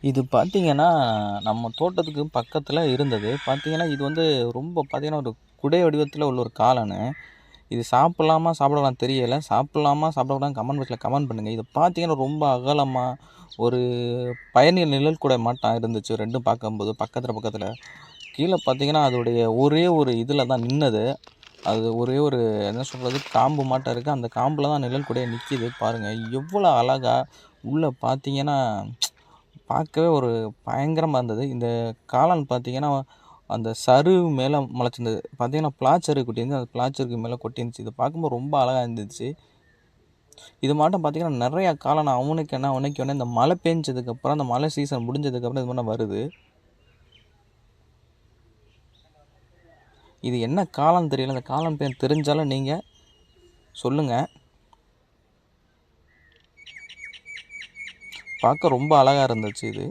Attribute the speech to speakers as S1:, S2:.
S1: இது பார்த்தீங்கன்னா, நம்ம தோட்டத்துக்கு பக்கத்தில இருந்தது. பார்த்தீங்கன்னா, இது வந்து ரொம்ப பார்த்தீங்கன்னா, ஒரு குடை வடிவத்தில உள்ள ஒரு காளானு. இது சாப்பிடலாமா? சாப்பிடக்கூடாதான்னு தெரியல. சாப்பிடலாமா? சாப்பிடக்கூடாதான்னு கமெண்ட் பாக்ஸ்ல கமெண்ட் பண்ணுங்க. இது பார்த்தீங்கன்னா, ரொம்ப அகலமா ஒரு பயணியர் நிழல் கூட மாட்டம் இருந்துச்சு. 2ம் பார்க்கும்போது பக்கத்தில பக்கத்தில. கீழ பார்த்தீங்கன்னா, அதோடைய ஒரே ஒரு இதில தான் நின்னது. அது ஒரே ஒரு என்ன சொல்றது? காம்பு மாட்டம் இருக்கு. அந்த காம்புல தான் நிழல் கூடயே நிக்கிது. பாருங்க. எவ்வளோ அழகா உள்ள பார்த்தீங்கன்னா பார்க்கவே ஒரு பயங்கரமா இருந்தது. இந்த காளான் பார்த்தீங்கன்னா, அந்த சரு மேல முளைச்சிருந்தது. பார்த்தீங்கன்னா, பிளாச்செர்ரி கொட்டியிருந்துச்சு. அந்த பிளாச்செர்ரிக்கு மேல கொட்டியிருந்துச்சு. இத பார்க்கும்போது ரொம்ப அழகா இருந்துச்சு. இது மாட்டம் பார்த்தீங்கன்னா, நெறையா காளான் அவனைக்கு இந்த மழை பெஞ்சதுக்கப்புறம், அந்த மழை சீசன் முடிஞ்சதுக்கப்புறம் இது மாரி வருது. இது என்ன காளான் தெரியல. அந்த காளான் பேர் தெரிஞ்சாலும் நீங்க சொல்லுங்க. பார்க்க ரொம்ப அழகா இருந்துச்சு இது.